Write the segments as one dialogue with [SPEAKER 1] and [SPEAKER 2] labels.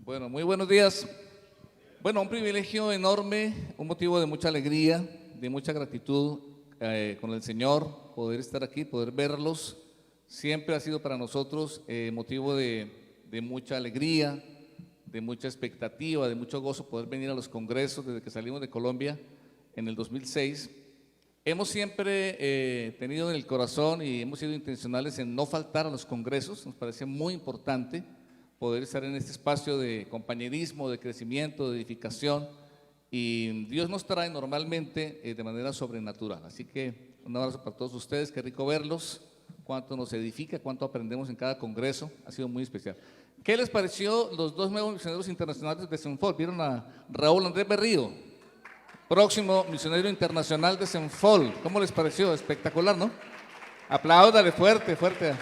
[SPEAKER 1] Bueno, muy buenos días. Bueno, un privilegio enorme, un motivo de mucha alegría, de mucha gratitud con el Señor, poder estar aquí, poder verlos. Siempre ha sido para nosotros motivo de mucha alegría, de mucha expectativa, de mucho gozo poder venir a los congresos desde que salimos de Colombia en el 2006. Hemos siempre tenido en el corazón y hemos sido intencionales en no faltar a los congresos. Nos parece muy importante poder estar en este espacio de compañerismo, de crecimiento, de edificación, y Dios nos trae normalmente de manera sobrenatural. Así que un abrazo para todos ustedes, qué rico verlos, cuánto nos edifica, cuánto aprendemos en cada congreso, ha sido muy especial. ¿Qué les pareció los dos nuevos misioneros internacionales de Senfol? ¿Vieron a Raúl Andrés Berrío? Próximo misionero internacional de Senfol. ¿Cómo les pareció? Espectacular, ¿no? Apláudale fuerte, fuerte.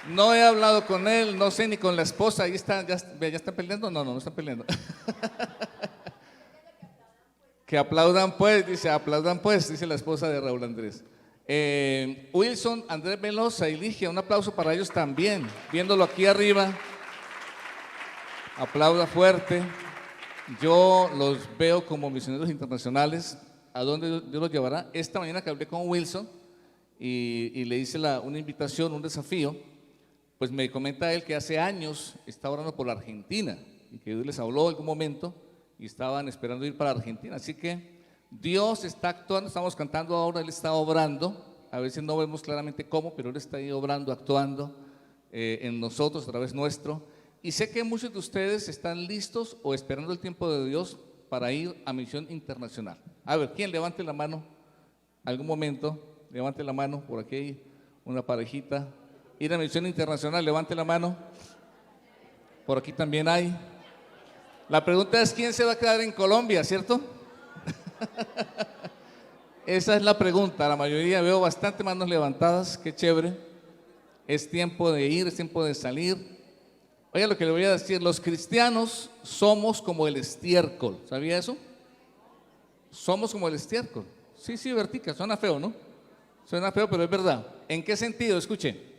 [SPEAKER 1] No he hablado con él, no sé ni con la esposa. Ahí está, ya están peleando. No están peleando. Que aplaudan pues, dice la esposa de Raúl Andrés. Wilson, Andrés Velosa y Ligia, un aplauso para ellos también, viéndolo aquí arriba. Aplauda fuerte. Yo los veo como misioneros internacionales. ¿A dónde Dios los llevará? Esta mañana que hablé con Wilson y le hice una invitación, un desafío, pues me comenta él que hace años está orando por la Argentina y que Dios les habló en algún momento y estaban esperando ir para Argentina. Así que Dios está actuando, estamos cantando ahora, Él está obrando. A veces no vemos claramente cómo, pero Él está ahí obrando, actuando en nosotros, a través nuestro. Y sé que muchos de ustedes están listos o esperando el tiempo de Dios para ir a misión internacional. A ver, ¿quién levante la mano? ¿Algún momento? Levante la mano, por aquí hay una parejita. Ir a misión internacional, levante la mano. Por aquí también hay. La pregunta es, ¿quién se va a quedar en Colombia, cierto? Esa es la pregunta. La mayoría veo bastante manos levantadas, qué chévere. Es tiempo de ir, es tiempo de salir. Oiga lo que le voy a decir, los cristianos somos como el estiércol, ¿sabía eso? Somos como el estiércol. Sí, Vertica, suena feo, ¿no? Suena feo, pero es verdad. ¿En qué sentido? Escuche,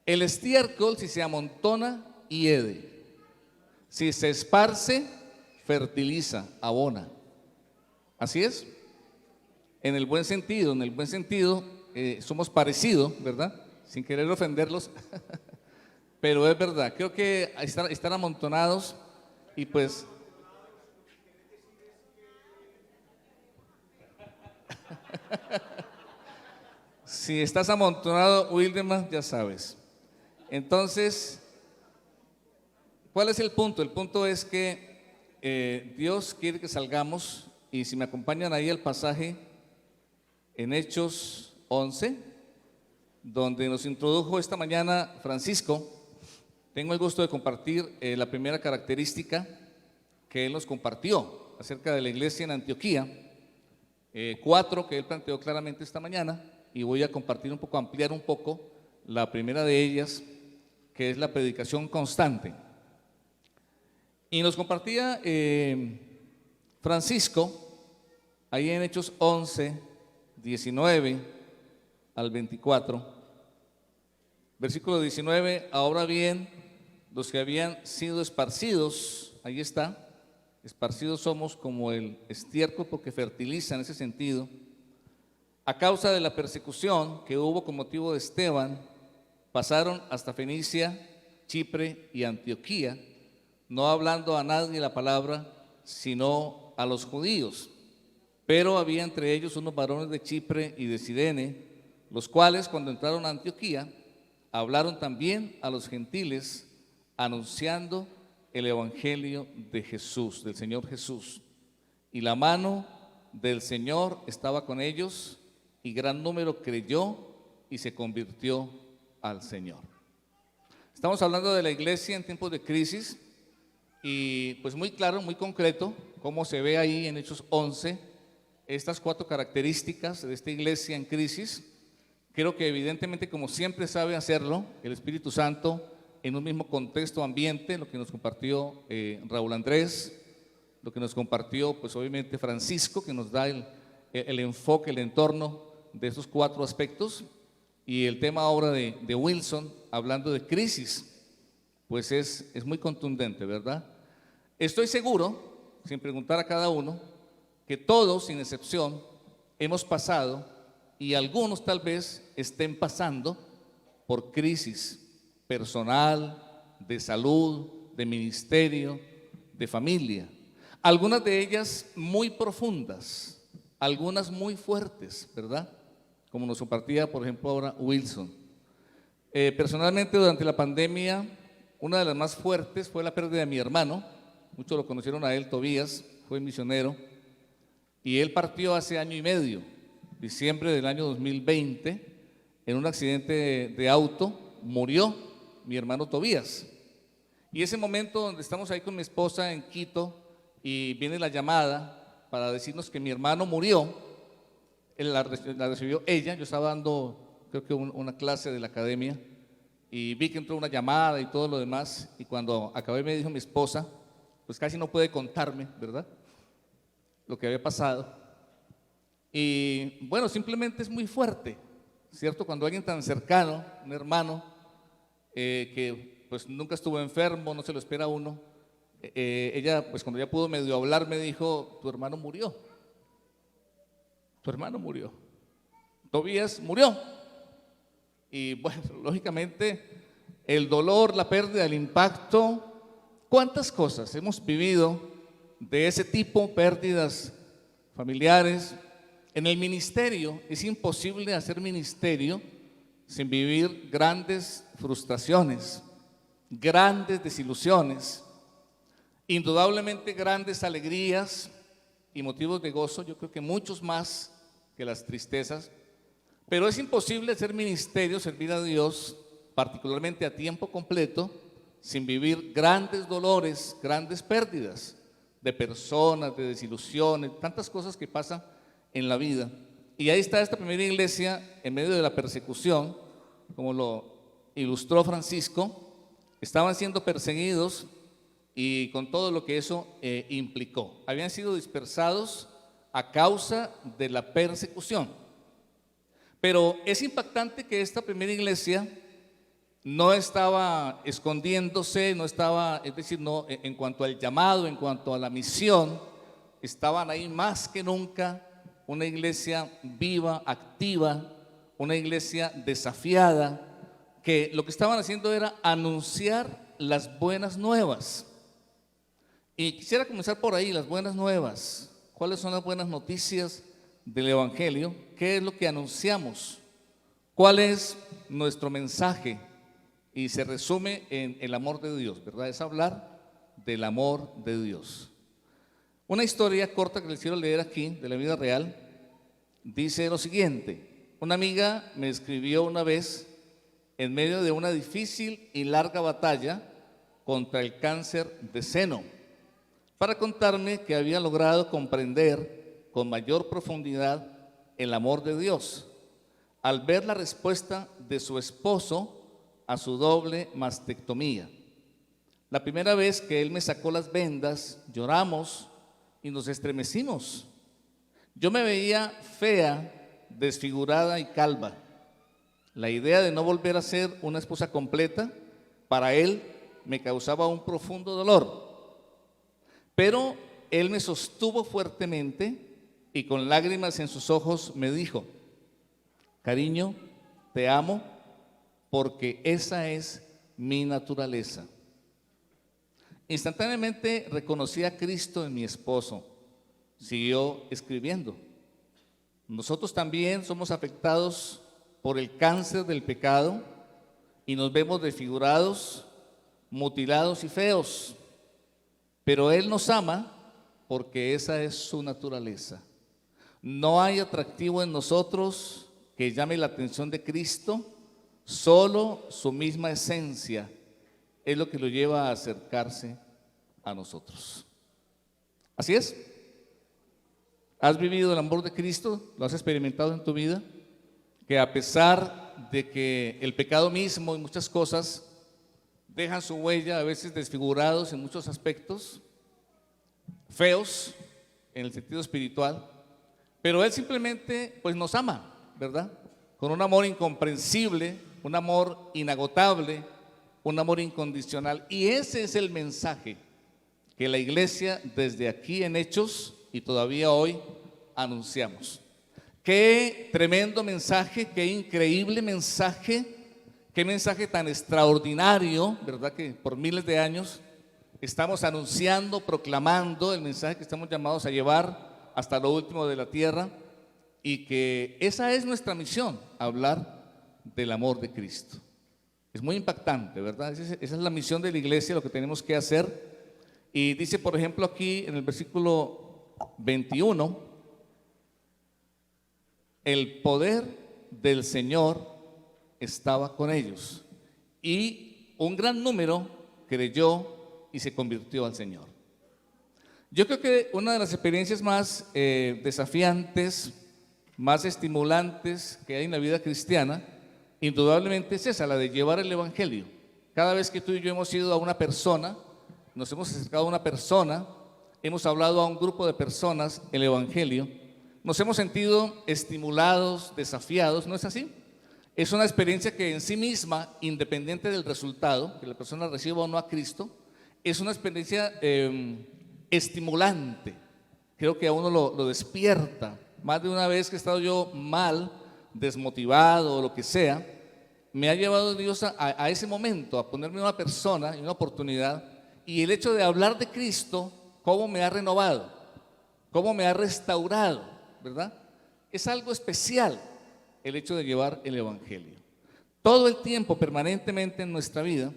[SPEAKER 1] el estiércol si se amontona, hiede. Si se esparce, fertiliza, abona. Así es. En el buen sentido, somos parecidos, ¿verdad? Sin querer ofenderlos. Pero es verdad, creo que están amontonados y pues… Si estás amontonado, Wilderman, ya sabes. Entonces, ¿cuál es el punto? El punto es que Dios quiere que salgamos, y si me acompañan ahí el pasaje en Hechos 11, donde nos introdujo esta mañana Francisco. Tengo el gusto de compartir la primera característica que él nos compartió acerca de la iglesia en Antioquía, 4 que él planteó claramente esta mañana, y voy a compartir un poco, ampliar un poco la primera de ellas, que es la predicación constante. Y nos compartía Francisco, ahí en Hechos 11, 19 al 24, versículo 19, ahora bien, los que habían sido esparcidos, ahí está, esparcidos somos como el estiércol porque fertiliza en ese sentido, a causa de la persecución que hubo con motivo de Esteban, pasaron hasta Fenicia, Chipre y Antioquía, no hablando a nadie la palabra, sino a los judíos. Pero había entre ellos unos varones de Chipre y de Cirene, los cuales cuando entraron a Antioquía, hablaron también a los gentiles, anunciando el evangelio de Jesús, del Señor Jesús. Y la mano del Señor estaba con ellos, y gran número creyó y se convirtió al Señor. Estamos hablando de la iglesia en tiempos de crisis, y pues muy claro, muy concreto, como se ve ahí en Hechos 11, estas 4 características de esta iglesia en crisis. Creo que evidentemente, como siempre sabe hacerlo, el Espíritu Santo en un mismo contexto, ambiente, lo que nos compartió Raúl Andrés, lo que nos compartió pues obviamente Francisco, que nos da el enfoque, el entorno de esos 4 aspectos, y el tema ahora de Wilson, hablando de crisis. pues es muy contundente, ¿verdad? Estoy seguro, sin preguntar a cada uno, que todos, sin excepción, hemos pasado y algunos tal vez estén pasando por crisis personal, de salud, de ministerio, de familia. Algunas de ellas muy profundas, algunas muy fuertes, ¿verdad? Como nos compartía, por ejemplo, ahora Wilson. Personalmente, durante la pandemia, una de las más fuertes fue la pérdida de mi hermano. Muchos lo conocieron a él, Tobías, fue misionero, y él partió hace año y medio, diciembre del año 2020, en un accidente de auto, murió mi hermano Tobías. Y ese momento donde estamos ahí con mi esposa en Quito y viene la llamada para decirnos que mi hermano murió, la recibió ella, yo estaba dando creo que una clase de la academia y vi que entró una llamada y todo lo demás, y cuando acabé me dijo mi esposa, pues casi no puede contarme, ¿verdad?, lo que había pasado. Y bueno, simplemente es muy fuerte, ¿cierto? Cuando alguien tan cercano, un hermano, que pues nunca estuvo enfermo, no se lo espera uno, ella pues cuando ya pudo medio hablar me dijo, tu hermano murió, Tobías murió. Y bueno, lógicamente el dolor, la pérdida, el impacto, cuántas cosas hemos vivido de ese tipo, pérdidas familiares. En el ministerio es imposible hacer ministerio sin vivir grandes frustraciones, grandes desilusiones, indudablemente grandes alegrías y motivos de gozo, yo creo que muchos más que las tristezas, pero es imposible hacer ministerio, servir a Dios, particularmente a tiempo completo, sin vivir grandes dolores, grandes pérdidas de personas, de desilusiones, tantas cosas que pasan en la vida. Y ahí está esta primera iglesia en medio de la persecución, como lo ilustró Francisco, estaban siendo perseguidos y con todo lo que eso implicó. Habían sido dispersados a causa de la persecución. Pero es impactante que esta primera iglesia no estaba escondiéndose, no estaba, es decir, no, en cuanto al llamado, en cuanto a la misión, estaban ahí más que nunca, una iglesia viva, activa, una iglesia desafiada, que lo que estaban haciendo era anunciar las buenas nuevas. Y quisiera comenzar por ahí, las buenas nuevas. ¿Cuáles son las buenas noticias del Evangelio? ¿Qué es lo que anunciamos? ¿Cuál es nuestro mensaje? Y se resume en el amor de Dios, ¿verdad? Es hablar del amor de Dios. Una historia corta que les quiero leer aquí, de la vida real, dice lo siguiente. Una amiga me escribió una vez en medio de una difícil y larga batalla contra el cáncer de seno, para contarme que había logrado comprender con mayor profundidad el amor de Dios al ver la respuesta de su esposo a su doble mastectomía. La primera vez que él me sacó las vendas, lloramos y nos estremecimos. Yo me veía fea, desfigurada y calva. La idea de no volver a ser una esposa completa, para él me causaba un profundo dolor. Pero él me sostuvo fuertemente y con lágrimas en sus ojos me dijo, cariño, te amo porque esa es mi naturaleza. Instantáneamente reconocí a Cristo en mi esposo. Siguió escribiendo. Nosotros también somos afectados por el cáncer del pecado y nos vemos desfigurados, mutilados y feos. Pero Él nos ama porque esa es su naturaleza. No hay atractivo en nosotros que llame la atención de Cristo, solo su misma esencia es lo que lo lleva a acercarse a nosotros. Así es. ¿Has vivido el amor de Cristo? ¿Lo has experimentado en tu vida? Que a pesar de que el pecado mismo y muchas cosas dejan su huella, a veces desfigurados en muchos aspectos, feos en el sentido espiritual, pero Él simplemente pues nos ama, ¿verdad? Con un amor incomprensible, un amor inagotable, un amor incondicional. Y ese es el mensaje que la iglesia desde aquí en Hechos y todavía hoy anunciamos. Qué tremendo mensaje, qué increíble mensaje, qué mensaje tan extraordinario, ¿verdad? Que por miles de años estamos anunciando, proclamando el mensaje que estamos llamados a llevar hasta lo último de la tierra, y que esa es nuestra misión, hablar del amor de Cristo. Es muy impactante, ¿verdad? Esa es la misión de la iglesia, lo que tenemos que hacer. Y dice, por ejemplo, aquí en el versículo 21, el poder del Señor estaba con ellos y un gran número creyó y se convirtió al Señor. Yo creo que una de las experiencias más desafiantes, más estimulantes que hay en la vida cristiana, indudablemente es esa, la de llevar el evangelio. Cada vez que tú y yo hemos ido a una persona, nos hemos acercado a una persona, hemos hablado a un grupo de personas el evangelio, nos hemos sentido estimulados, desafiados, ¿no es así? Es una experiencia que en sí misma, independiente del resultado, que la persona reciba o no a Cristo, es una experiencia estimulante. Creo que a uno lo despierta. Más de una vez que he estado yo mal, desmotivado o lo que sea, me ha llevado Dios a ese momento, a ponerme una persona y una oportunidad, y el hecho de hablar de Cristo, cómo me ha renovado, cómo me ha restaurado, ¿verdad? Es algo especial el hecho de llevar el evangelio. Todo el tiempo, permanentemente en nuestra vida,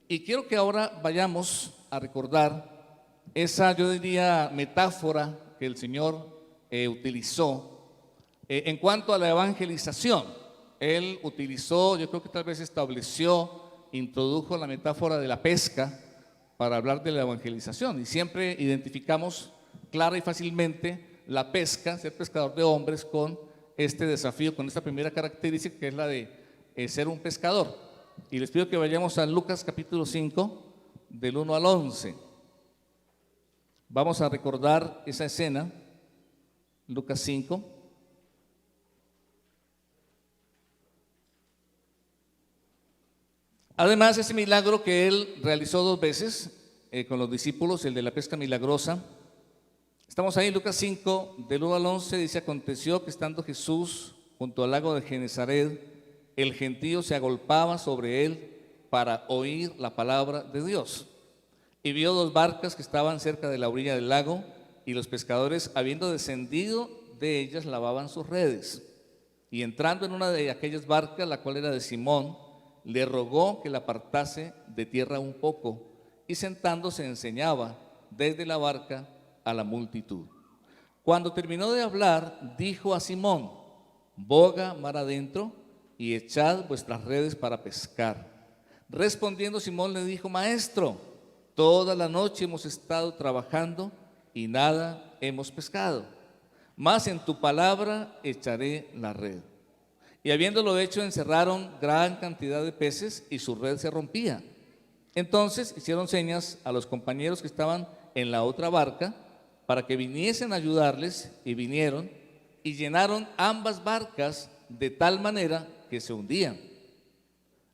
[SPEAKER 1] y quiero que ahora vayamos a recordar esa, yo diría, metáfora que el Señor utilizó en cuanto a la evangelización. Él utilizó, yo creo que tal vez estableció, introdujo la metáfora de la pesca para hablar de la evangelización, y siempre identificamos clara y fácilmente la pesca, ser pescador de hombres, con este desafío, con esta primera característica que es la de ser un pescador. Y les pido que vayamos a Lucas capítulo 5, del 1 al 11. Vamos a recordar esa escena, Lucas 5. Además, ese milagro que él realizó 2 veces con los discípulos, el de la pesca milagrosa. Estamos ahí en Lucas 5, del 1 al 11, dice: aconteció que estando Jesús junto al lago de Genezaret, el gentío se agolpaba sobre él para oír la palabra de Dios. Y vio 2 barcas que estaban cerca de la orilla del lago, y los pescadores, habiendo descendido de ellas, lavaban sus redes. Y entrando en una de aquellas barcas, la cual era de Simón, le rogó que la apartase de tierra un poco, y sentándose enseñaba desde la barca a la multitud. Cuando terminó de hablar, dijo a Simón: boga mar adentro y echad vuestras redes para pescar. Respondiendo Simón le dijo: Maestro, toda la noche hemos estado trabajando y nada hemos pescado, mas en tu palabra echaré la red. Y habiéndolo hecho, encerraron gran cantidad de peces y su red se rompía. Entonces hicieron señas a los compañeros que estaban en la otra barca para que viniesen a ayudarles, y vinieron y llenaron ambas barcas de tal manera que se hundían.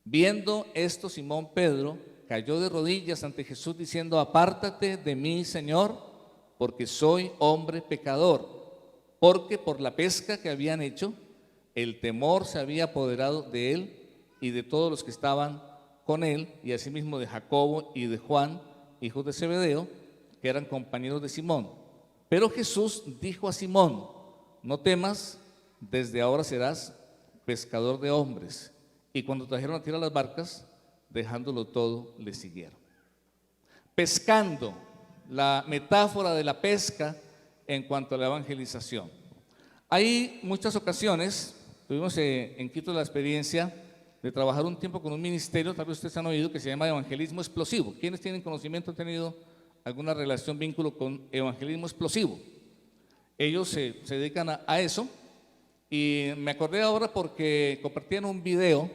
[SPEAKER 1] Viendo esto, Simón Pedro cayó de rodillas ante Jesús diciendo: apártate de mí, Señor, porque soy hombre pecador. Porque por la pesca que habían hecho, el temor se había apoderado de él y de todos los que estaban con él, y asimismo de Jacobo y de Juan, hijos de Zebedeo, que eran compañeros de Simón. Pero Jesús dijo a Simón: no temas, desde ahora serás pescador de hombres. Y cuando trajeron a tierra las barcas, dejándolo todo, le siguieron. Pescando, la metáfora de la pesca en cuanto a la evangelización. Hay muchas ocasiones, tuvimos en Quito la experiencia de trabajar un tiempo con un ministerio, tal vez ustedes han oído, que se llama evangelismo explosivo. ¿Quiénes tienen conocimiento, han tenido alguna relación, vínculo con evangelismo explosivo? Ellos se dedican a eso, y me acordé ahora porque compartían un video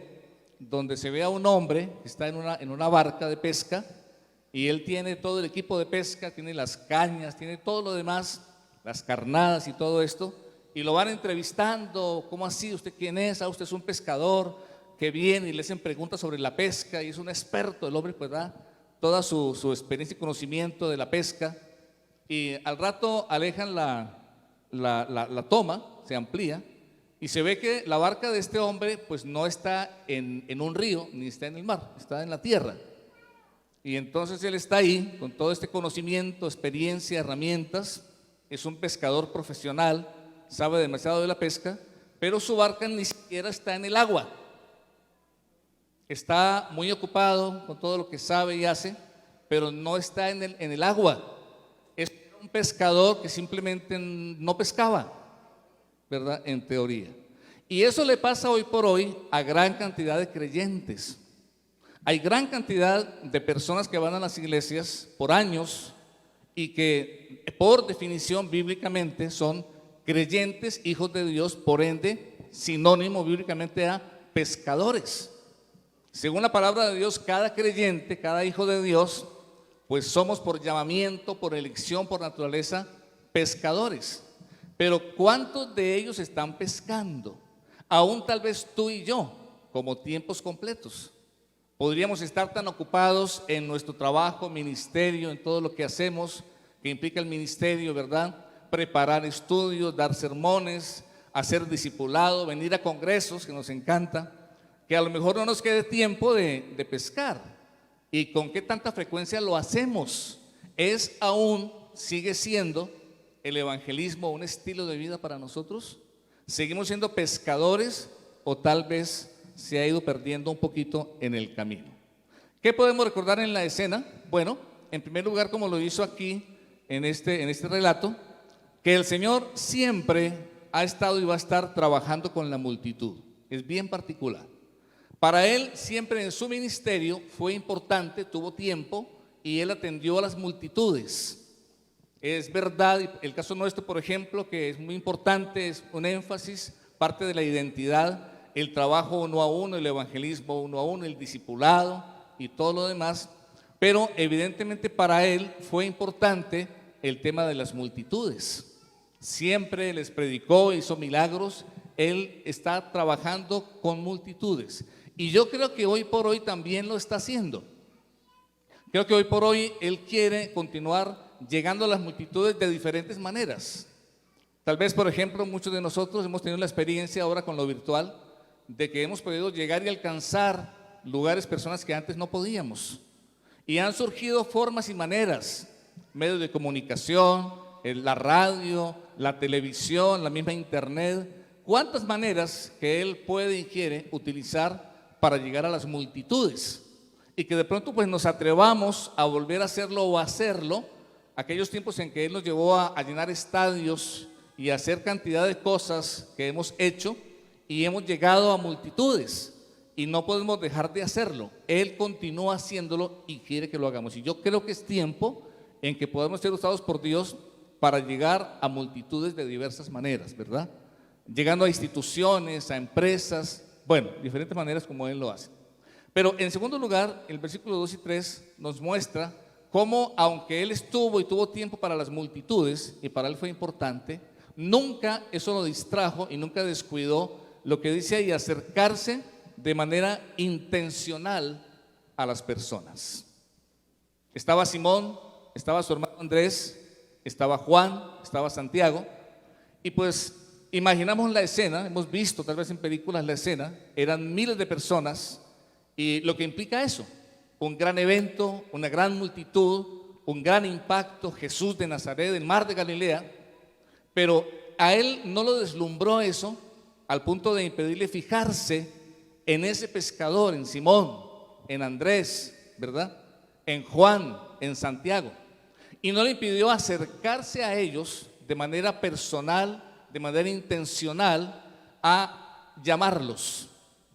[SPEAKER 1] donde se ve a un hombre que está en una barca de pesca, y él tiene todo el equipo de pesca, tiene las cañas, tiene todo lo demás, las carnadas y todo esto, y lo van entrevistando. ¿Cómo así? ¿Usted quién es? ¿Usted es un pescador? que viene y le hacen preguntas sobre la pesca y es un experto, el hombre pues da toda su experiencia y conocimiento de la pesca, y al rato alejan la toma, se amplía y se ve que la barca de este hombre pues no está en un río ni está en el mar, está en la tierra. Y entonces él está ahí con todo este conocimiento, experiencia, herramientas, es un pescador profesional, sabe demasiado de la pesca, pero su barca ni siquiera está en el agua. Está muy ocupado con todo lo que sabe y hace, pero no está en el agua. Es un pescador que simplemente no pescaba, ¿verdad? En teoría. Y eso le pasa hoy por hoy a gran cantidad de creyentes. Hay gran cantidad de personas que van a las iglesias por años y que por definición bíblicamente son creyentes, hijos de Dios, por ende sinónimo bíblicamente a pescadores. Según la palabra de Dios, cada creyente, cada hijo de Dios, pues somos por llamamiento, por elección, por naturaleza, pescadores. Pero ¿cuántos de ellos están pescando? Aún tal vez tú y yo, como tiempos completos. Podríamos estar tan ocupados en nuestro trabajo, ministerio, en todo lo que hacemos, que implica el ministerio, ¿verdad? Preparar estudios, dar sermones, hacer discipulado, venir a congresos, que nos encanta, que a lo mejor no nos quede tiempo de pescar. ¿Y con qué tanta frecuencia lo hacemos? Sigue siendo el evangelismo un estilo de vida para nosotros? ¿Seguimos siendo pescadores o tal vez se ha ido perdiendo un poquito en el camino? ¿Qué podemos recordar en la escena? Bueno, en primer lugar, como lo hizo aquí en este relato, que el Señor siempre ha estado y va a estar trabajando con la multitud. Es bien particular. Para Él siempre en su ministerio fue importante, tuvo tiempo y Él atendió a las multitudes. Es verdad, el caso nuestro, por ejemplo, que es muy importante, es un énfasis, parte de la identidad, el trabajo uno a uno, el evangelismo uno a uno, el discipulado y todo lo demás, pero evidentemente para Él fue importante el tema de las multitudes. Siempre les predicó, hizo milagros, Él está trabajando con multitudes. Y yo creo que hoy por hoy también lo está haciendo. Creo que hoy por hoy Él quiere continuar llegando a las multitudes de diferentes maneras. Tal vez, por ejemplo, muchos de nosotros hemos tenido la experiencia ahora con lo virtual de que hemos podido llegar y alcanzar lugares, personas que antes no podíamos. Y han surgido formas y maneras, medios de comunicación, la radio, la televisión, la misma internet, cuántas maneras que Él puede y quiere utilizar para llegar a las multitudes. Y que de pronto pues nos atrevamos a volver a hacerlo o a hacerlo, aquellos tiempos en que Él nos llevó a llenar estadios y a hacer cantidad de cosas que hemos hecho y hemos llegado a multitudes y no podemos dejar de hacerlo. Él continúa haciéndolo y quiere que lo hagamos. Y yo creo que es tiempo en que podamos ser usados por Dios para llegar a multitudes de diversas maneras, ¿verdad? Llegando a instituciones, a empresas, bueno, diferentes maneras como Él lo hace. Pero en segundo lugar, el versículo 2 y 3 nos muestra cómo, aunque Él estuvo y tuvo tiempo para las multitudes, y para Él fue importante, nunca eso lo distrajo y nunca descuidó lo que dice ahí, acercarse de manera intencional a las personas. Estaba Simón, estaba su hermano Andrés, estaba Juan, estaba Santiago, y pues imaginamos la escena, hemos visto tal vez en películas la escena, eran miles de personas, y lo que implica eso, un gran evento, una gran multitud, un gran impacto, Jesús de Nazaret, del mar de Galilea, pero a Él no lo deslumbró eso al punto de impedirle fijarse en ese pescador, en Simón, en Andrés, ¿verdad? En Juan, en Santiago. Y no le impidió acercarse a ellos de manera personal, de manera intencional, a llamarlos,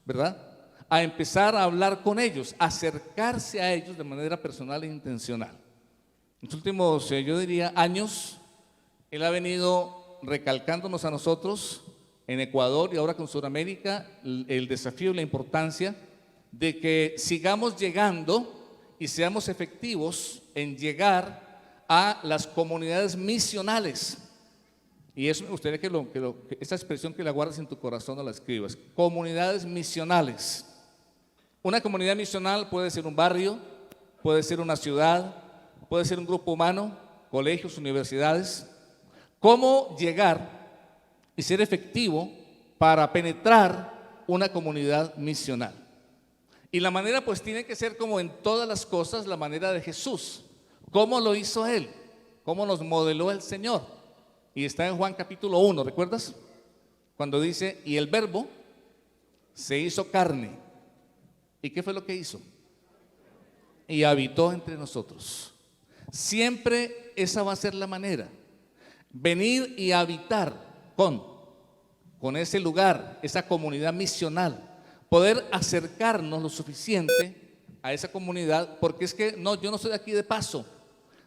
[SPEAKER 1] ¿verdad? A empezar a hablar con ellos, acercarse a ellos de manera personal e intencional. En los últimos, yo diría, años, Él ha venido recalcándonos a nosotros en Ecuador y ahora con Sudamérica el desafío y la importancia de que sigamos llegando y seamos efectivos en llegar a las comunidades misionales. Y eso me gustaría que esa expresión que la guardes en tu corazón o la escribas. Comunidades misionales. Una comunidad misional puede ser un barrio, puede ser una ciudad, puede ser un grupo humano, colegios, universidades. ¿Cómo llegar y ser efectivo para penetrar una comunidad misional? Y la manera pues tiene que ser como en todas las cosas, la manera de Jesús. ¿Cómo lo hizo Él? ¿Cómo nos modeló el Señor? Y está en Juan capítulo 1, ¿recuerdas? Cuando dice, y el verbo se hizo carne. ¿Y qué fue lo que hizo? Y habitó entre nosotros. Siempre esa va a ser la manera. Venir y habitar con ese lugar, esa comunidad misional. Poder acercarnos lo suficiente a esa comunidad, porque es que no, yo no soy de aquí de paso.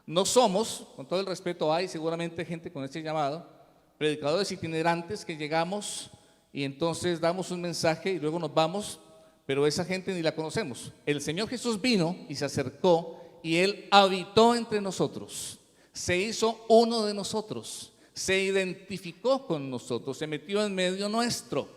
[SPEAKER 1] No somos, con todo el respeto, hay seguramente gente con ese llamado, predicadores itinerantes que llegamos y entonces damos un mensaje y luego nos vamos, pero esa gente ni la conocemos. El Señor Jesús vino y se acercó y Él habitó entre nosotros, se hizo uno de nosotros, se identificó con nosotros, se metió en medio nuestro,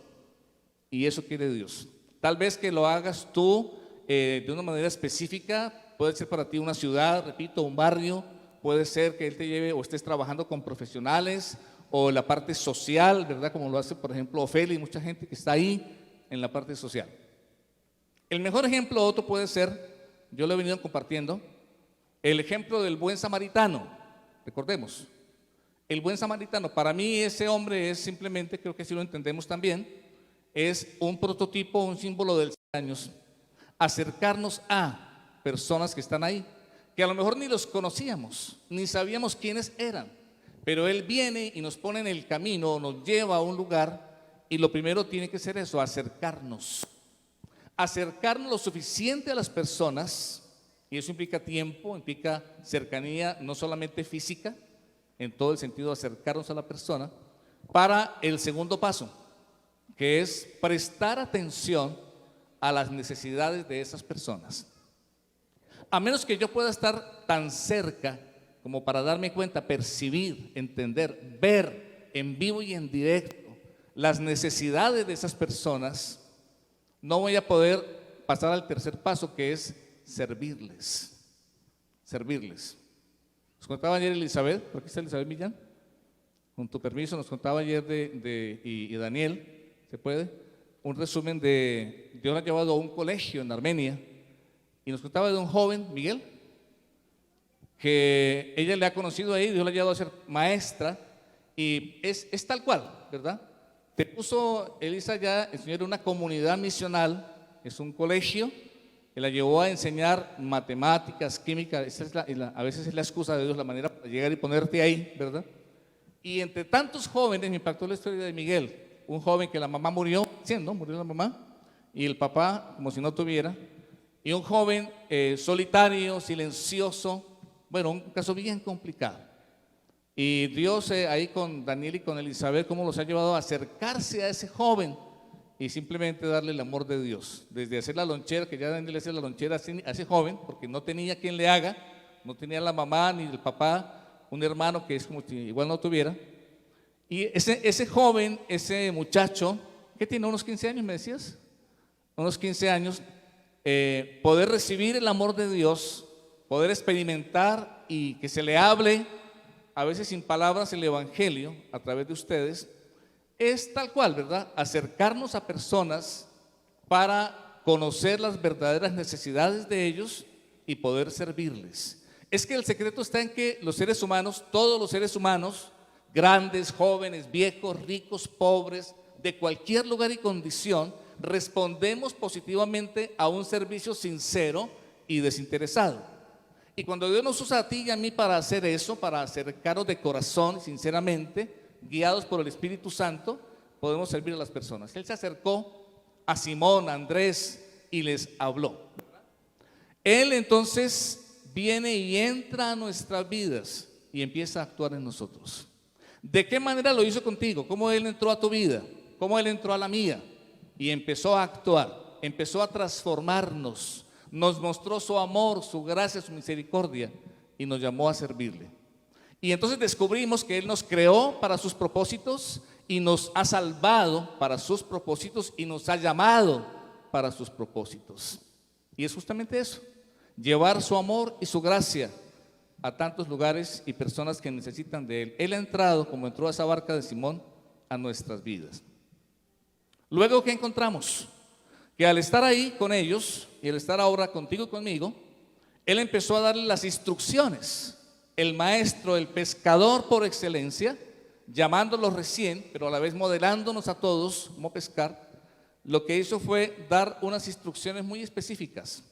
[SPEAKER 1] y eso quiere Dios. Tal vez que lo hagas tú de una manera específica, puede ser para ti una ciudad, repito, un barrio, puede ser que Él te lleve o estés trabajando con profesionales o la parte social, ¿verdad? Como lo hace, por ejemplo, Ofelia y mucha gente que está ahí en la parte social. El mejor ejemplo otro puede ser, yo lo he venido compartiendo, el ejemplo del buen samaritano. Recordemos, el buen samaritano, para mí ese hombre es simplemente, creo que así lo entendemos también, es un prototipo, un símbolo del años, acercarnos a personas que están ahí, que a lo mejor ni los conocíamos, ni sabíamos quiénes eran, pero Él viene y nos pone en el camino, nos lleva a un lugar, y lo primero tiene que ser eso, acercarnos lo suficiente a las personas, y eso implica tiempo, implica cercanía, no solamente física, en todo el sentido de acercarnos a la persona, para el segundo paso, que es prestar atención a las necesidades de esas personas. A menos que yo pueda estar tan cerca como para darme cuenta, percibir, entender, ver en vivo y en directo las necesidades de esas personas, no voy a poder pasar al tercer paso, que es servirles. Servirles. Nos contaba ayer Elizabeth, ¿por aquí está Elizabeth Millán? Con tu permiso, nos contaba ayer y Daniel, ¿se puede? Un resumen de, Dios la ha llevado a un colegio en Armenia, y nos contaba de un joven, Miguel, que ella le ha conocido ahí, Dios la ha llevado a ser maestra, y es tal cual, ¿verdad? Te puso Elisa ya, el Señor, una comunidad misional, es un colegio, que la llevó a enseñar matemáticas, química, esa es a veces es la excusa de Dios, la manera para llegar y ponerte ahí, ¿verdad? Y entre tantos jóvenes, me impactó la historia de Miguel, un joven que la mamá murió, murió la mamá, y el papá como si no tuviera, y un joven solitario, silencioso, bueno, un caso bien complicado. Y Dios ahí con Daniel y con Elizabeth, cómo los ha llevado a acercarse a ese joven y simplemente darle el amor de Dios, desde hacer la lonchera, que ya Daniel hace la lonchera a ese joven, porque no tenía quien le haga, no tenía la mamá ni el papá, un hermano que es como si igual no tuviera. Y ese joven, ese muchacho, que tiene unos 15 años, me decías, unos 15 años, poder recibir el amor de Dios, poder experimentar y que se le hable, a veces sin palabras, el evangelio a través de ustedes, es tal cual, ¿verdad? Acercarnos a personas para conocer las verdaderas necesidades de ellos y poder servirles. Es que el secreto está en que los seres humanos, todos los seres humanos, grandes, jóvenes, viejos, ricos, pobres, de cualquier lugar y condición, respondemos positivamente a un servicio sincero y desinteresado. Y cuando Dios nos usa a ti y a mí para hacer eso, para acercarnos de corazón, sinceramente, guiados por el Espíritu Santo, podemos servir a las personas. Él se acercó a Simón, a Andrés y les habló. Él entonces viene y entra a nuestras vidas y empieza a actuar en nosotros. ¿De qué manera lo hizo contigo? ¿Cómo Él entró a tu vida? ¿Cómo Él entró a la mía? Y empezó a actuar, empezó a transformarnos, nos mostró su amor, su gracia, su misericordia y nos llamó a servirle. Y entonces descubrimos que Él nos creó para sus propósitos y nos ha salvado para sus propósitos y nos ha llamado para sus propósitos. Y es justamente eso, llevar su amor y su gracia a tantos lugares y personas que necesitan de Él. Él ha entrado, como entró a esa barca de Simón, a nuestras vidas. Luego, ¿qué encontramos? Que al estar ahí con ellos y al estar ahora contigo y conmigo, Él empezó a darle las instrucciones. El maestro, el pescador por excelencia, llamándolos recién, pero a la vez modelándonos a todos cómo pescar, lo que hizo fue dar unas instrucciones muy específicas.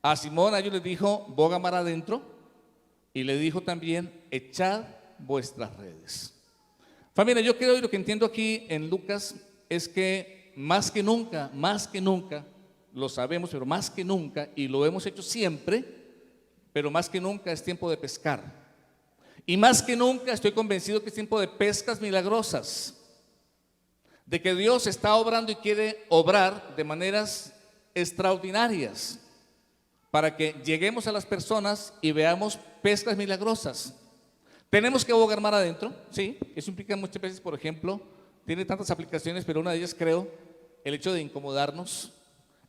[SPEAKER 1] A Simón, a ellos les dijo, boga mar adentro, y le dijo también, echad vuestras redes. Familia, yo creo y lo que entiendo aquí en Lucas es que más que nunca, lo sabemos, pero más que nunca, y lo hemos hecho siempre, pero más que nunca es tiempo de pescar. Y más que nunca estoy convencido que es tiempo de pescas milagrosas, de que Dios está obrando y quiere obrar de maneras extraordinarias para que lleguemos a las personas y veamos pescas milagrosas. ¿Tenemos que bogar mar adentro? Sí, eso implica muchas veces, por ejemplo, tiene tantas aplicaciones, pero una de ellas creo, el hecho de incomodarnos,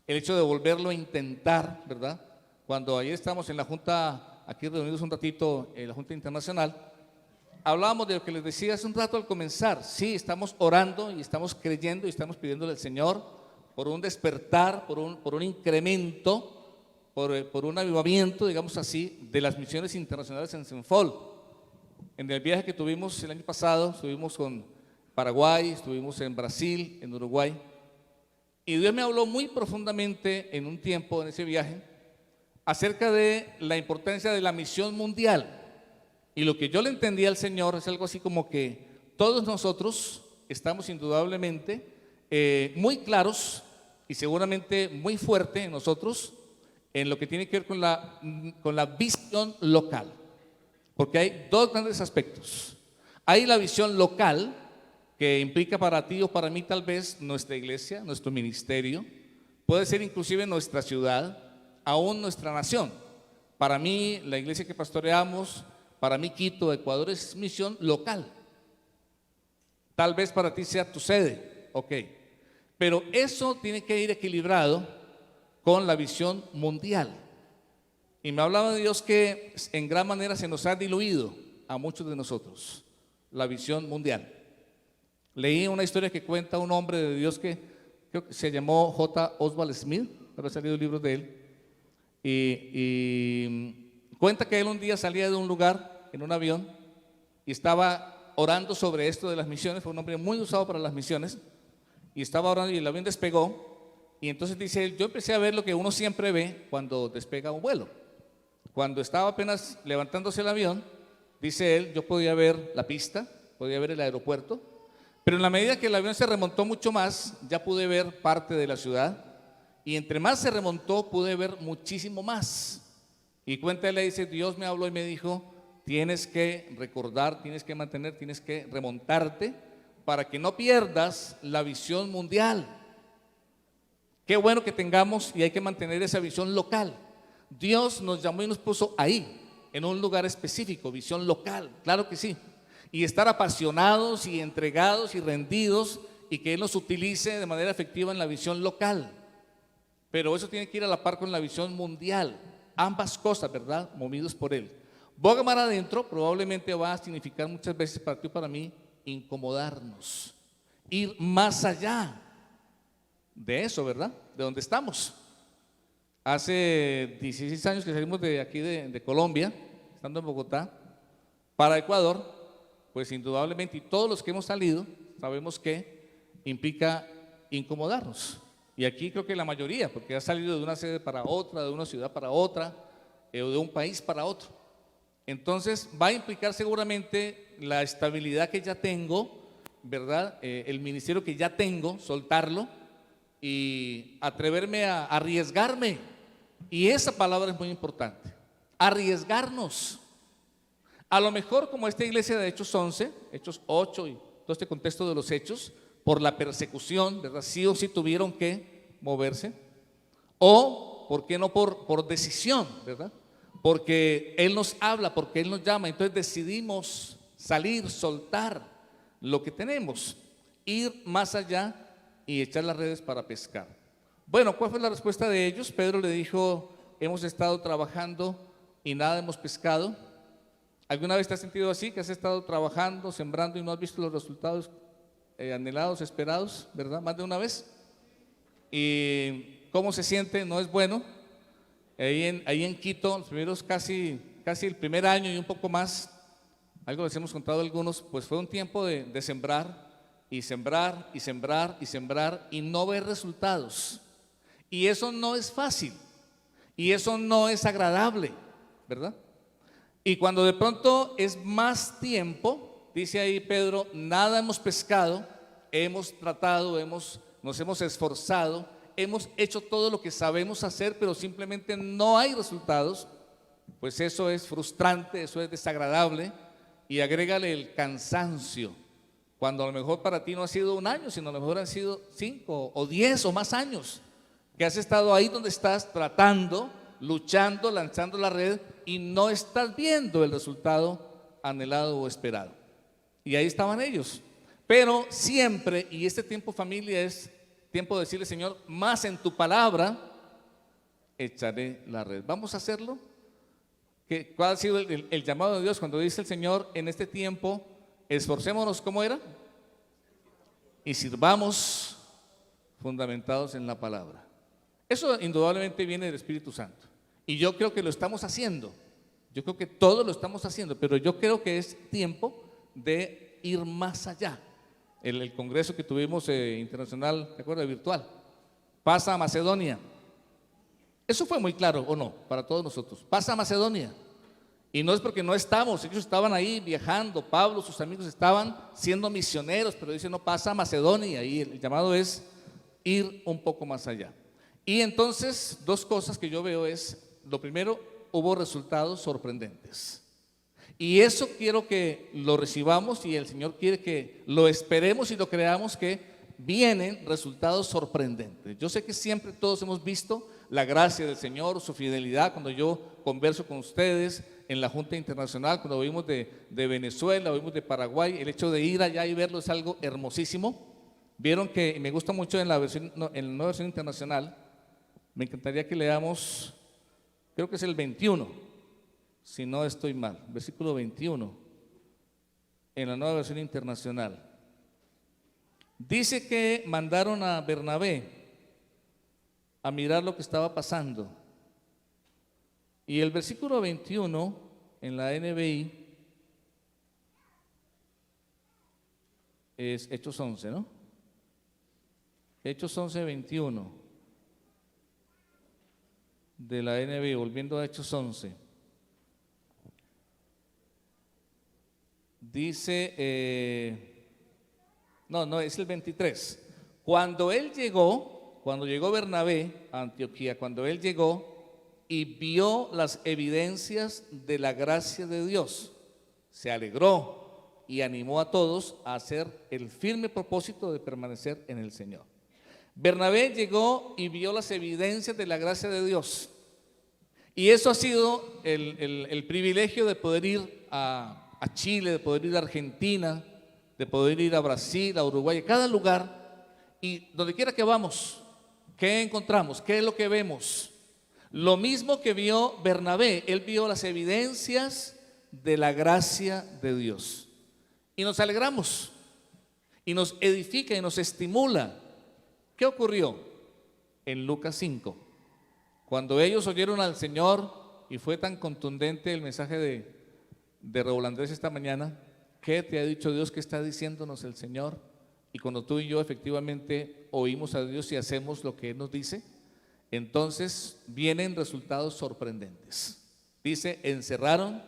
[SPEAKER 1] el hecho de volverlo a intentar, ¿verdad? Cuando ayer estábamos en la Junta, aquí reunidos un ratito, en la Junta Internacional, hablábamos de lo que les decía hace un rato al comenzar. Sí, estamos orando y estamos creyendo y estamos pidiéndole al Señor por un despertar, por un incremento, por un avivamiento, digamos así, de las misiones internacionales en Senfol. En el viaje que tuvimos el año pasado, estuvimos con Paraguay, estuvimos en Brasil, en Uruguay, y Dios me habló muy profundamente en un tiempo, en ese viaje, acerca de la importancia de la misión mundial. Y lo que yo le entendí al Señor es algo así como que todos nosotros estamos indudablemente muy claros y seguramente muy fuerte en nosotros en lo que tiene que ver con la visión local. Porque hay dos grandes aspectos. Hay la visión local, que implica para ti o para mí tal vez nuestra iglesia, nuestro ministerio, puede ser inclusive nuestra ciudad, aún nuestra nación. Para mí, la iglesia que pastoreamos, para mí Quito, Ecuador, es misión local. Tal vez para ti sea tu sede, ok. Pero eso tiene que ir equilibrado con la visión mundial. Y me hablaba de Dios que en gran manera se nos ha diluido a muchos de nosotros la visión mundial. Leí una historia que cuenta un hombre de Dios que creo que se llamó J. Oswald Smith, pero ha salido libros de él, y cuenta que él un día salía de un lugar en un avión y estaba orando sobre esto de las misiones. Fue un hombre muy usado para las misiones y estaba orando y el avión despegó, y entonces dice él, yo empecé a ver lo que uno siempre ve cuando despega un vuelo. Cuando estaba apenas levantándose el avión, dice él, yo podía ver la pista, podía ver el aeropuerto, pero en la medida que el avión se remontó mucho más, ya pude ver parte de la ciudad, y entre más se remontó, pude ver muchísimo más. Y cuenta él, le dice, Dios me habló y me dijo, tienes que recordar, tienes que mantener, tienes que remontarte para que no pierdas la visión mundial. Qué bueno que tengamos y hay que mantener esa visión local. Dios nos llamó y nos puso ahí, en un lugar específico, visión local, claro que sí. Y estar apasionados y entregados y rendidos y que Él nos utilice de manera efectiva en la visión local. Pero eso tiene que ir a la par con la visión mundial. Ambas cosas, ¿verdad? Movidos por Él. Boga mar adentro probablemente va a significar muchas veces para ti y para mí incomodarnos, ir más allá de eso, ¿verdad? De donde estamos. Hace 16 años que salimos de aquí de Colombia, estando en Bogotá, para Ecuador, pues indudablemente, y todos los que hemos salido, sabemos que implica incomodarnos. Y aquí creo que la mayoría, porque ha salido de una sede para otra, de una ciudad para otra, o de un país para otro. Entonces va a implicar seguramente la estabilidad que ya tengo, ¿verdad? El ministerio que ya tengo, soltarlo y atreverme a arriesgarme. Y esa palabra es muy importante, arriesgarnos. A lo mejor como esta iglesia de Hechos 11, Hechos 8 y todo este contexto de los hechos, por la persecución, ¿verdad? Sí o sí tuvieron que moverse, o ¿por qué no por decisión, ¿verdad? Porque Él nos habla, porque Él nos llama, entonces decidimos salir, soltar lo que tenemos, ir más allá y echar las redes para pescar. Bueno, ¿cuál fue la respuesta de ellos? Pedro le dijo: hemos estado trabajando y nada hemos pescado. ¿Alguna vez te has sentido así, que has estado trabajando, sembrando y no has visto los resultados anhelados, esperados, verdad? Más de una vez. ¿Y cómo se siente? No es bueno. Ahí en Quito, los primeros casi el primer año y un poco más, algo les hemos contado a algunos, pues fue un tiempo de sembrar y sembrar y sembrar y sembrar y no ver resultados. Y eso no es fácil y eso no es agradable, ¿verdad? Y cuando de pronto es más tiempo, dice ahí Pedro: nada hemos pescado, hemos tratado, nos hemos esforzado, hemos hecho todo lo que sabemos hacer, pero simplemente no hay resultados. Pues eso es frustrante, eso es desagradable. Y agrégale el cansancio, cuando a lo mejor para ti no ha sido un año, sino a lo mejor han sido 5 o 10 o más años que has estado ahí donde estás tratando, luchando, lanzando la red y no estás viendo el resultado anhelado o esperado. Y ahí estaban ellos. Pero siempre, y este tiempo familia es tiempo de decirle: Señor, más en tu palabra echaré la red. ¿Vamos a hacerlo? ¿Cuál ha sido el llamado de Dios cuando dice el Señor en este tiempo: esforcémonos? ¿Cómo era? Y sirvamos fundamentados en la palabra. Eso indudablemente viene del Espíritu Santo. Y yo creo que lo estamos haciendo. Yo creo que todo lo estamos haciendo, pero yo creo que es tiempo de ir más allá. El congreso que tuvimos internacional, ¿te acuerdas? Virtual. Pasa a Macedonia. Eso fue muy claro, ¿o no? Para todos nosotros. Pasa a Macedonia. Y no es porque no estamos, ellos estaban ahí viajando, Pablo, sus amigos estaban siendo misioneros, pero dice: no, pasa a Macedonia. Y el llamado es ir un poco más allá. Y entonces, dos cosas que yo veo es: lo primero, hubo resultados sorprendentes. Y eso quiero que lo recibamos, y el Señor quiere que lo esperemos y lo creamos, que vienen resultados sorprendentes. Yo sé que siempre todos hemos visto la gracia del Señor, su fidelidad. Cuando yo converso con ustedes en la Junta Internacional, cuando oímos de Venezuela, oímos de Paraguay, el hecho de ir allá y verlo es algo hermosísimo. Vieron que me gusta mucho en la nueva versión internacional. Me encantaría que leamos, creo que es el 21, si no estoy mal, versículo 21, en la nueva versión internacional. Dice que mandaron a Bernabé a mirar lo que estaba pasando. Y el versículo 21 en la NBI es Hechos 11, ¿no? Hechos 11, 21 de la NBI, volviendo a Hechos 11. Dice, no, es el 23. Cuando llegó Bernabé a Antioquía, cuando él llegó y vio las evidencias de la gracia de Dios, se alegró y animó a todos a hacer el firme propósito de permanecer en el Señor. Bernabé llegó y vio las evidencias de la gracia de Dios. Y eso ha sido el privilegio de poder ir a Chile, de poder ir a Argentina, de poder ir a Brasil, a Uruguay, a cada lugar. Y donde quiera que vamos, ¿qué encontramos? ¿Qué es lo que vemos? Lo mismo que vio Bernabé. Él vio las evidencias de la gracia de Dios. Y nos alegramos, y nos edifica, y nos estimula. ¿Qué ocurrió? En Lucas 5, cuando ellos oyeron al Señor, y fue tan contundente el mensaje de Raúl Andrés esta mañana: ¿qué te ha dicho Dios? ¿Qué está diciéndonos el Señor? Y cuando tú y yo efectivamente oímos a Dios y hacemos lo que Él nos dice, entonces vienen resultados sorprendentes. Dice: encerraron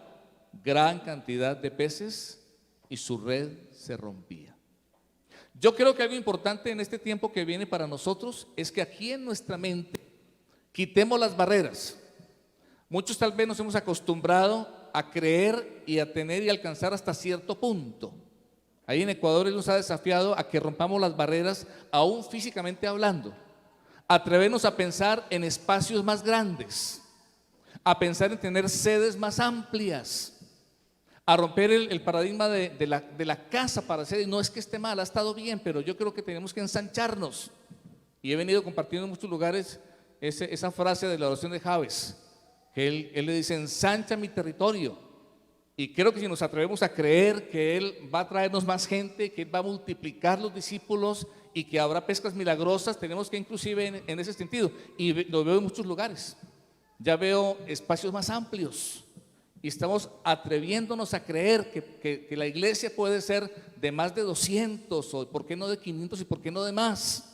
[SPEAKER 1] gran cantidad de peces y su red se rompía. Yo creo que algo importante en este tiempo que viene para nosotros es que aquí en nuestra mente quitemos las barreras. Muchos tal vez nos hemos acostumbrado a creer y a tener y alcanzar hasta cierto punto. Ahí en Ecuador Él nos ha desafiado a que rompamos las barreras, aún físicamente hablando. Atrevernos a pensar en espacios más grandes, a pensar en tener sedes más amplias, a romper el paradigma de la casa para hacer. Y no es que esté mal, ha estado bien, pero yo creo que tenemos que ensancharnos. Y he venido compartiendo en muchos lugares esa frase de la oración de Jabes, que él le dice: ensancha mi territorio. Y creo que si nos atrevemos a creer que Él va a traernos más gente, que Él va a multiplicar los discípulos y que habrá pescas milagrosas, tenemos que inclusive en ese sentido, y lo veo en muchos lugares, ya veo espacios más amplios y estamos atreviéndonos a creer que la iglesia puede ser de más de 200 o por qué no de 500 y por qué no de más.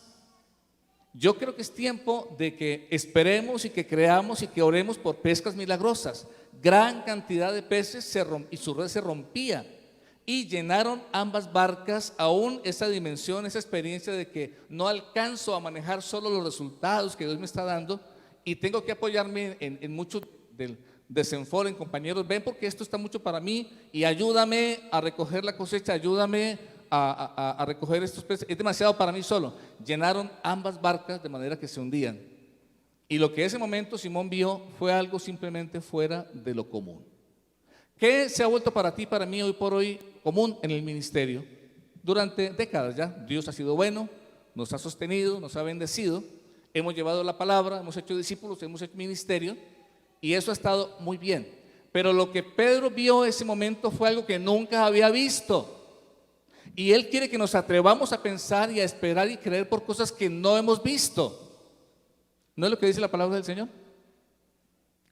[SPEAKER 1] Yo creo que es tiempo de que esperemos y que creamos y que oremos por pescas milagrosas. Gran cantidad de peces y su red se rompía y llenaron ambas barcas. Aún esa dimensión, esa experiencia de que no alcanzo a manejar solo los resultados que Dios me está dando y tengo que apoyarme en mucho del desenforo, en compañeros, ven porque esto está mucho para mí y ayúdame a recoger la cosecha, ayúdame a recoger estos peces, es demasiado para mí solo. Llenaron ambas barcas de manera que se hundían. Y lo que ese momento Simón vio fue algo simplemente fuera de lo común. ¿Qué se ha vuelto para ti, para mí hoy por hoy común en el ministerio? Durante décadas ya, Dios ha sido bueno, nos ha sostenido, nos ha bendecido, hemos llevado la palabra, hemos hecho discípulos, hemos hecho ministerio y eso ha estado muy bien. Pero lo que Pedro vio ese momento fue algo que nunca había visto. Y Él quiere que nos atrevamos a pensar y a esperar y creer por cosas que no hemos visto. ¿No es lo que dice la palabra del Señor?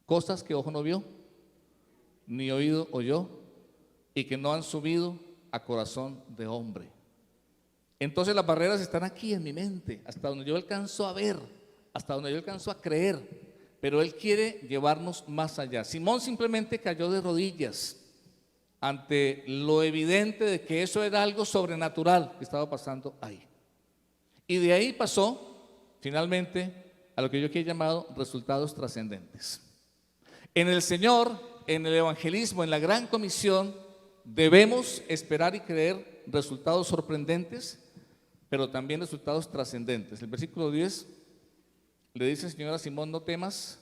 [SPEAKER 1] Cosas que ojo no vio, ni oído oyó, y que no han subido a corazón de hombre. Entonces las barreras están aquí en mi mente, hasta donde yo alcanzo a ver, hasta donde yo alcanzo a creer, pero Él quiere llevarnos más allá. Simón simplemente cayó de rodillas ante lo evidente de que eso era algo sobrenatural que estaba pasando ahí. Y de ahí pasó finalmente a lo que yo aquí he llamado resultados trascendentes. En el Señor, en el evangelismo, en la gran comisión, debemos esperar y creer resultados sorprendentes, pero también resultados trascendentes. El versículo 10 le dice el Señor a Simón: no temas,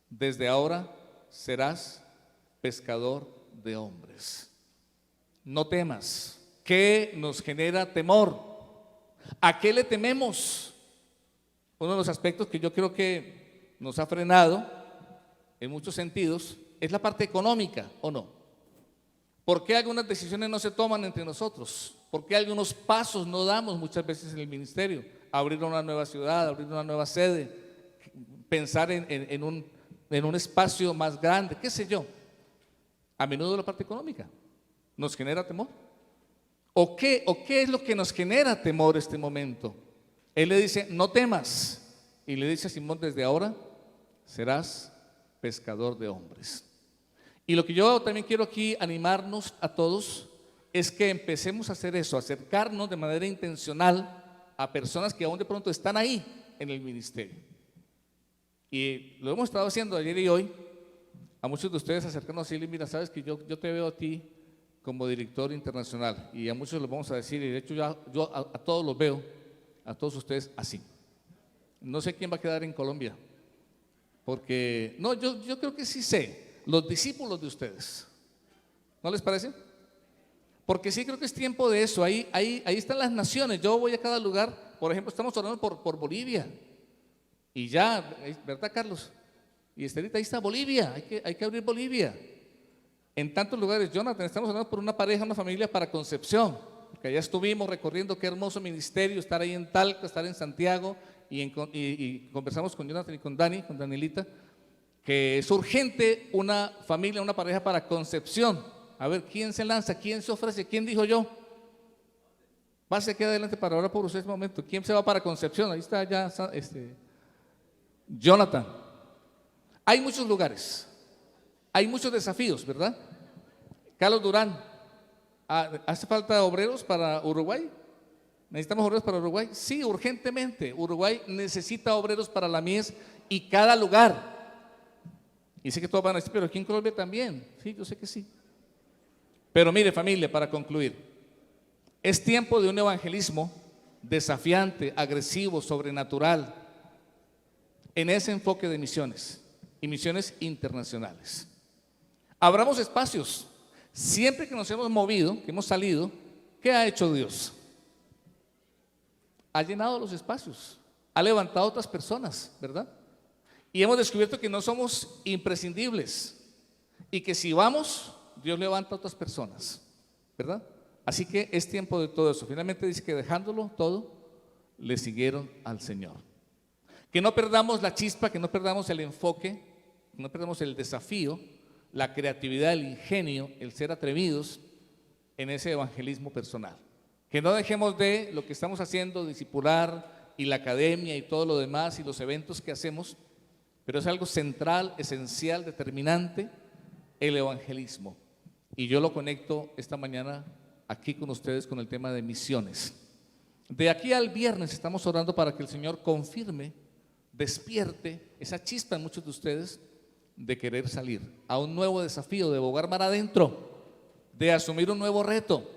[SPEAKER 1] desde ahora serás pescador de hombres. No temas. ¿Qué nos genera temor? ¿A qué le tememos? Uno de los aspectos que yo creo que nos ha frenado en muchos sentidos es la parte económica, ¿o no? ¿Por qué algunas decisiones no se toman entre nosotros? ¿Por qué algunos pasos no damos muchas veces en el ministerio? Abrir una nueva ciudad, abrir una nueva sede, pensar en un espacio más grande, qué sé yo. A menudo la parte económica nos genera temor. ¿O qué es lo que nos genera temor este momento? Él le dice: no temas, y le dice a Simón: desde ahora serás pescador de hombres. Y lo que yo también quiero aquí animarnos a todos es que empecemos a hacer eso, acercarnos de manera intencional a personas que aún de pronto están ahí en el ministerio. Y lo hemos estado haciendo ayer y hoy, a muchos de ustedes acercándonos y mira, sabes que yo te veo a ti como director internacional, y a muchos les vamos a decir, y de hecho yo a todos los veo, a todos ustedes así. No sé quién va a quedar en Colombia, porque no, yo creo que sí sé, los discípulos de ustedes, ¿no les parece? Porque sí creo que es tiempo de eso. Ahí están las naciones. Yo voy a cada lugar, por ejemplo, estamos orando por Bolivia, y ya, ¿verdad, Carlos? Y Estelita, ahí está Bolivia, hay que abrir Bolivia. En tantos lugares, Jonathan, estamos orando por una pareja, una familia para Concepción, que allá estuvimos recorriendo, qué hermoso ministerio, estar ahí en Talca, estar en Santiago, y conversamos con Jonathan y con Dani, con Danielita, que es urgente una familia, una pareja para Concepción. A ver, ¿quién se lanza? ¿Quién se ofrece? ¿Quién dijo yo? Pase aquí adelante para orar por usted en este momento. ¿Quién se va para Concepción? Ahí está ya Jonathan. Hay muchos lugares, hay muchos desafíos, ¿verdad? Carlos Durán, ¿hace falta obreros para Uruguay? ¿Necesitamos obreros para Uruguay? Sí, urgentemente. Uruguay necesita obreros para la mies y cada lugar. Y sé que todos van a decir, pero aquí en Colombia también. Sí, yo sé que sí. Pero mire, familia, para concluir, es tiempo de un evangelismo desafiante, agresivo, sobrenatural, en ese enfoque de misiones y misiones internacionales. Abramos espacios. Siempre que nos hemos movido, que hemos salido, ¿qué ha hecho Dios? Ha llenado los espacios, ha levantado a otras personas, ¿verdad? Y hemos descubierto que no somos imprescindibles y que si vamos, Dios levanta a otras personas, ¿verdad? Así que es tiempo de todo eso. Finalmente dice que dejándolo todo, le siguieron al Señor. Que no perdamos la chispa, que no perdamos el enfoque, que no perdamos el desafío, la creatividad, el ingenio, el ser atrevidos en ese evangelismo personal. Que no dejemos de lo que estamos haciendo, discipular y la academia y todo lo demás y los eventos que hacemos, pero es algo central, esencial, determinante, el evangelismo. Y yo lo conecto esta mañana aquí con ustedes con el tema de misiones. De aquí al viernes estamos orando para que el Señor confirme, despierte esa chispa en muchos de ustedes de querer salir a un nuevo desafío, de bogar mar adentro, de asumir un nuevo reto,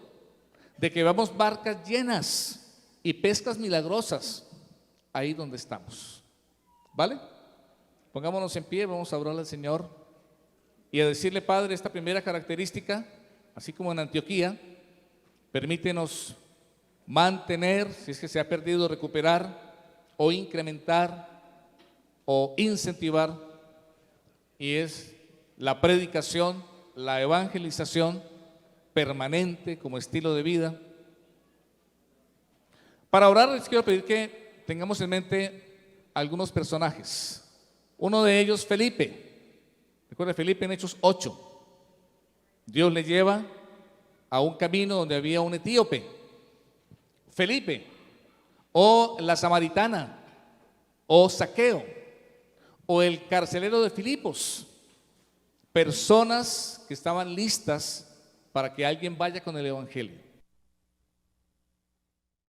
[SPEAKER 1] de que veamos barcas llenas y pescas milagrosas ahí donde estamos. ¿Vale? Pongámonos en pie, vamos a orar al Señor y a decirle: Padre, esta primera característica, así como en Antioquía, permítenos mantener, si es que se ha perdido, recuperar o incrementar o incentivar, y es la predicación, la evangelización permanente como estilo de vida. Para orar les quiero pedir que tengamos en mente algunos personajes. Uno de ellos, Felipe. Recuerda Felipe en Hechos 8. Dios le lleva a un camino donde había un etíope. Felipe, o la samaritana, o Zaqueo, o el carcelero de Filipos. Personas que estaban listas para que alguien vaya con el evangelio.